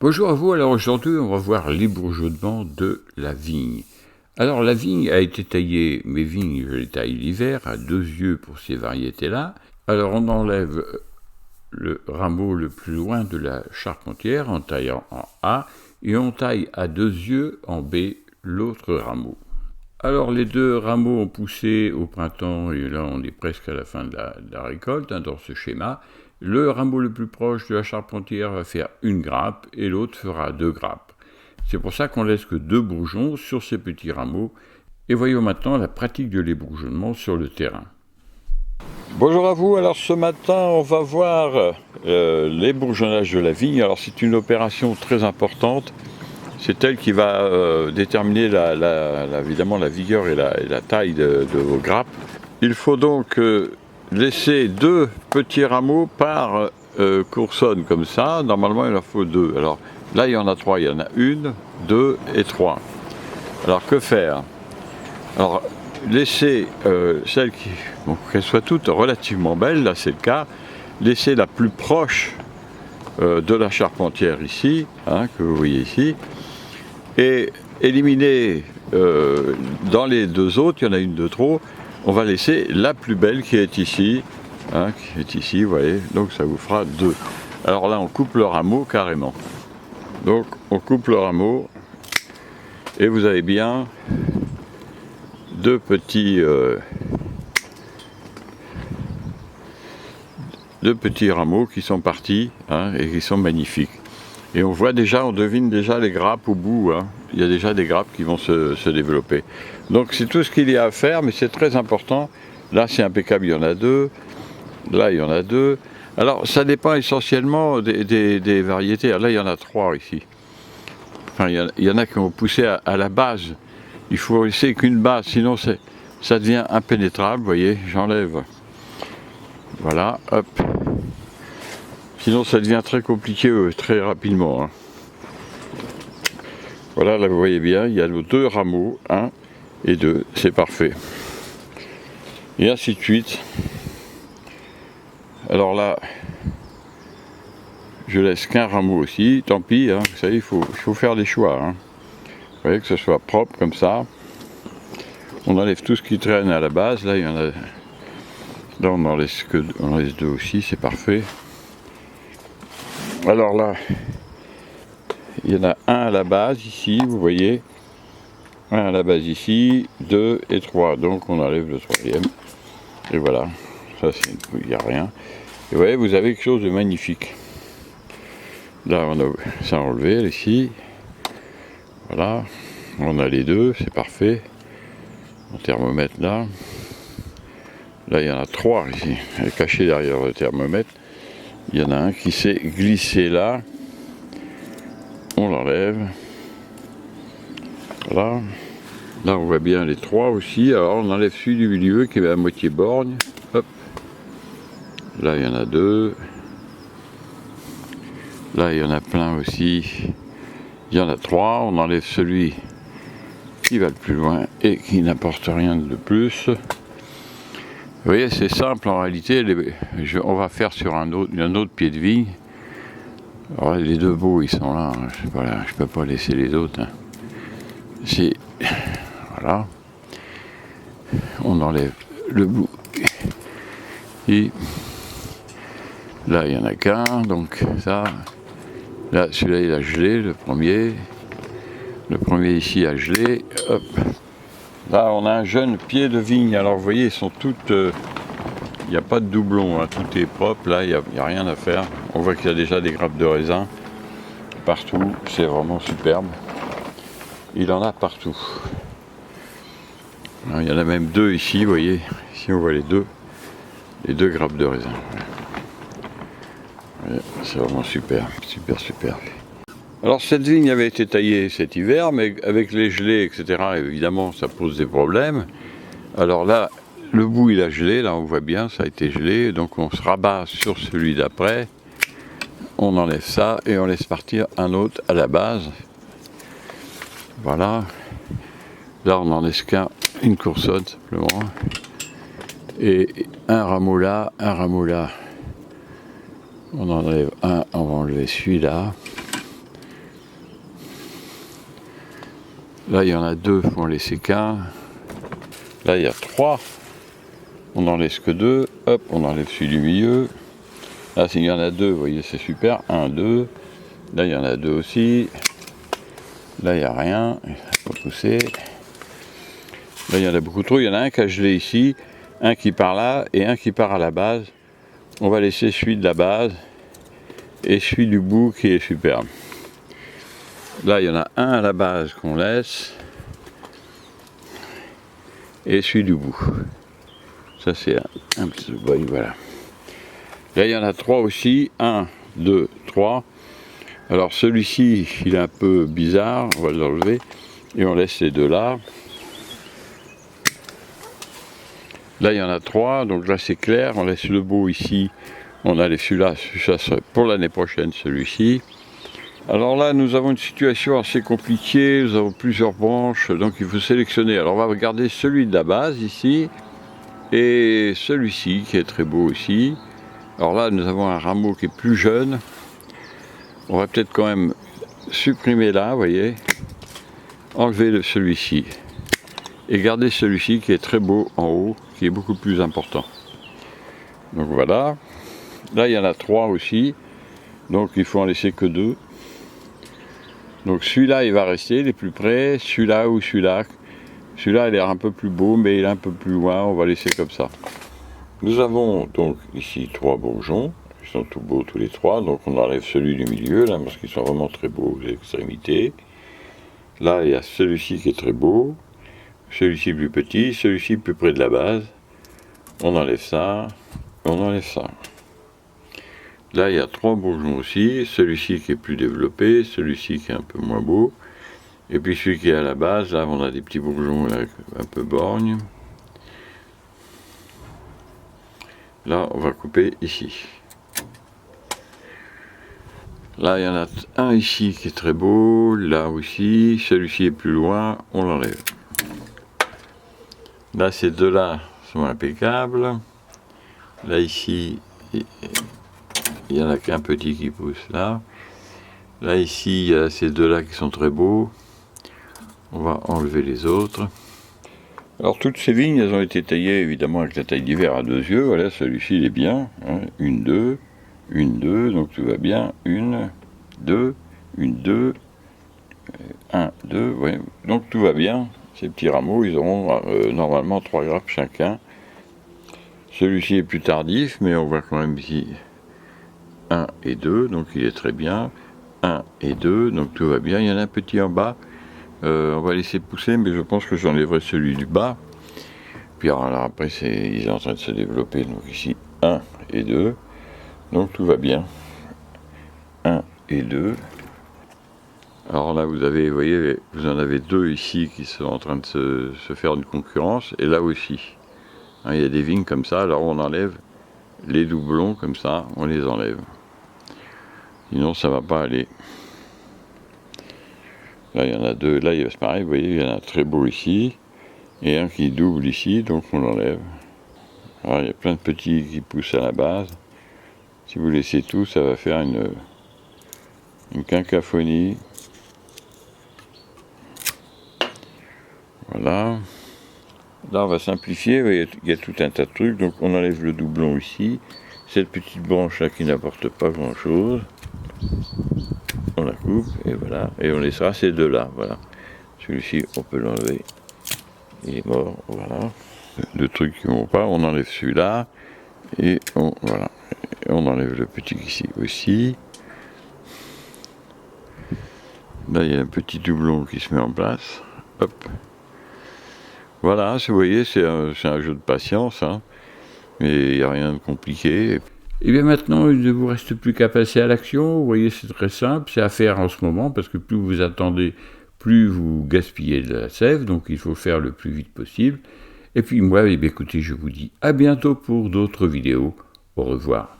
Bonjour à vous, alors aujourd'hui on va voir les bourgeonnements de la vigne. Alors la vigne a été taillée, mes vignes je les taille l'hiver, à 2 yeux pour ces variétés-là. Alors on enlève le rameau le plus loin de la charpentière en taillant en A et on taille à 2 yeux en B l'autre rameau. Alors les deux rameaux ont poussé au printemps et là on est presque à la fin de la récolte dans ce schéma. Le rameau le plus proche de la charpentière va faire une grappe et l'autre fera 2 grappes. C'est pour ça qu'on laisse que 2 bourgeons sur ces petits rameaux. Et voyons maintenant la pratique de l'ébourgeonnement sur le terrain. Bonjour à vous, alors ce matin on va voir l'ébourgeonnage de la vigne. Alors c'est une opération très importante. C'est elle qui va déterminer évidemment la vigueur et la taille de vos grappes. Il faut donc laisser 2 petits rameaux par coursonne comme ça. Normalement il en faut 2. Alors là il y en a 3. Il y en a 1, 2 et 3. Alors que faire? Alors laisser celles qui, qu'elles soient toutes relativement belles, là c'est le cas. Laisser la plus proche de la charpentière ici, que vous voyez ici. Et éliminer dans les 2 autres, il y en a une de trop, on va laisser la plus belle qui est ici, vous voyez, donc ça vous fera 2. Alors là on coupe le rameau carrément. Donc on coupe le rameau et vous avez bien 2 petits rameaux qui sont partis et qui sont magnifiques. Et on voit déjà, on devine déjà les grappes au bout. Il y a déjà des grappes qui vont se développer. Donc c'est tout ce qu'il y a à faire, mais c'est très important. Là c'est impeccable, il y en a 2. Là il y en a 2. Alors ça dépend essentiellement des variétés. Alors, là il y en a 3 ici. Enfin il y en a qui vont pousser à la base. Il faut laisser qu'une base, sinon ça devient impénétrable. Vous voyez, j'enlève. Voilà, hop. Sinon ça devient très compliqué très rapidement. Voilà, là vous voyez bien, il y a nos 2 rameaux, 1 et 2, c'est parfait. Et ainsi de suite. Alors là, je laisse qu'un rameau aussi, tant pis, vous savez, il faut faire des choix. Vous voyez, que ce soit propre comme ça. On enlève tout ce qui traîne à la base, là il y en a. Là on en laisse 2 aussi, c'est parfait. Alors là, il y en a 1 à la base ici, vous voyez. 1 à la base ici, 2 et 3. Donc on enlève le 3e. Et voilà, ça il n'y a rien. Et vous voyez, vous avez quelque chose de magnifique. Là on a ça enlevé ici. Voilà, on a les 2, c'est parfait. Mon thermomètre là. Là il y en a 3 ici, caché derrière le thermomètre. Il y en a un qui s'est glissé là. On l'enlève. Voilà. Là on voit bien les 3 aussi. Alors on enlève celui du milieu qui est à moitié borgne. Hop. Là il y en a 2. Là il y en a plein aussi. Il y en a 3. On enlève celui qui va le plus loin et qui n'apporte rien de plus. Vous voyez, c'est simple en réalité. On va faire sur un autre pied de vigne. Alors, les 2 beaux, ils sont là. Je ne peux pas laisser les autres. Voilà. On enlève le bout. Et là, il n'y en a qu'un. Donc ça. Là, celui-là, il a gelé, le premier. Le premier ici a gelé. Hop. Là, on a un jeune pied de vigne. Alors, vous voyez, ils sont toutes... Il n'y a pas de doublon, tout est propre. Là, il n'y a rien à faire. On voit qu'il y a déjà des grappes de raisin partout. C'est vraiment superbe. Il en a partout. Alors, il y en a même 2 ici, vous voyez. Ici, on voit les 2 grappes de raisin. Ouais, c'est vraiment super, super, super. Alors cette vigne avait été taillée cet hiver, mais avec les gelées, etc., évidemment, ça pose des problèmes. Alors là, le bout il a gelé, là on voit bien, ça a été gelé, donc on se rabat sur celui d'après, on enlève ça et on laisse partir un autre à la base. Voilà. Là on n'en laisse qu'une coursonne simplement. Et un rameau là, un rameau là. On enlève un, on va enlever celui-là. Là, il y en a 2, il faut en laisser qu'un. Là, il y a 3. On n'en laisse que 2. Hop, on enlève celui du milieu. Là, s'il y en a 2, vous voyez, c'est super. 1, 2. Là, il y en a 2 aussi. Là, il n'y a rien. Il ne faut pas pousser. Là, il y en a beaucoup trop. Il y en a un qui a gelé ici, un qui part là et un qui part à la base. On va laisser celui de la base et celui du bout qui est superbe. Là, il y en a un à la base qu'on laisse et celui du bout. Ça, c'est un petit boy, voilà. Là, il y en a 3 aussi. 1, 2, 3. Alors, celui-ci, il est un peu bizarre. On va l'enlever et on laisse les 2 là. Là, il y en a 3. Donc là, c'est clair. On laisse le beau ici. On a les celui-là. Ça serait pour l'année prochaine, celui-ci. Alors là, nous avons une situation assez compliquée, nous avons plusieurs branches, donc il faut sélectionner. Alors on va regarder celui de la base ici, et celui-ci qui est très beau aussi. Alors là, nous avons un rameau qui est plus jeune. On va peut-être quand même supprimer là, vous voyez, enlever celui-ci, et garder celui-ci qui est très beau en haut, qui est beaucoup plus important. Donc voilà. Là, il y en a 3 aussi, donc il faut en laisser que 2. Donc celui-là, il va rester, il est plus près, celui-là ou celui-là. Celui-là, il a l'air un peu plus beau, mais il est un peu plus loin, on va laisser comme ça. Nous avons donc ici 3 bourgeons, ils sont tout beaux tous les 3, donc on enlève celui du milieu, là, parce qu'ils sont vraiment très beaux aux extrémités. Là, il y a celui-ci qui est très beau, celui-ci plus petit, celui-ci plus près de la base. On enlève ça, on enlève ça. Là, il y a 3 bourgeons aussi, celui-ci qui est plus développé, celui-ci qui est un peu moins beau, et puis celui qui est à la base, là, on a des petits bourgeons là, un peu borgnes. Là, on va couper ici. Là, il y en a un ici qui est très beau, là aussi, celui-ci est plus loin, on l'enlève. Là, ces deux-là sont impeccables. Là, ici, il n'y en a qu'un petit qui pousse là. Là, ici, il y a ces deux-là qui sont très beaux. On va enlever les autres. Alors, toutes ces vignes, elles ont été taillées, évidemment, avec la taille d'hiver à 2 yeux. Voilà, celui-ci, il est bien. Hein. 1, 2, 1, 2, donc tout va bien. 1, 2, 1, 2, 1, 2, ouais. Donc tout va bien. Ces petits rameaux, ils auront normalement 3 grappes chacun. Celui-ci est plus tardif, mais on voit quand même ici 1 et 2, donc il est très bien. 1 et 2, donc tout va bien. Il y en a un petit en bas. On va laisser pousser, mais je pense que j'enlèverai celui du bas. Puis alors après, il est en train de se développer. Donc ici, 1 et 2. Donc tout va bien. 1 et 2. Alors là, vous voyez, vous en avez 2 ici qui sont en train de se faire une concurrence. Et là aussi. Hein, il y a des vignes comme ça, alors on enlève les doublons comme ça, on les enlève. Sinon, ça va pas aller. Là, il y en a 2. Là, c'est pareil, vous voyez, il y en a un très beau ici. Et un qui double ici, donc on l'enlève. Alors, il y a plein de petits qui poussent à la base. Si vous laissez tout, ça va faire une cacophonie. Voilà. Là, on va simplifier. Vous voyez, il y a tout un tas de trucs. Donc, on enlève le doublon ici. Cette petite branche-là qui n'apporte pas grand-chose. On la coupe, et voilà. Et on laissera ces deux-là, voilà. Celui-ci, on peut l'enlever. Il est mort, voilà. Le truc qui ne vont pas, on enlève celui-là. Et voilà. Et on enlève le petit ici aussi. Là, il y a un petit doublon qui se met en place. Hop. Voilà, vous voyez, c'est un jeu de patience, hein. Mais il n'y a rien de compliqué. Et bien maintenant, il ne vous reste plus qu'à passer à l'action. Vous voyez, c'est très simple, c'est à faire en ce moment, parce que plus vous attendez, plus vous gaspillez de la sève, donc il faut faire le plus vite possible. Et puis moi, eh bien, écoutez, je vous dis à bientôt pour d'autres vidéos. Au revoir.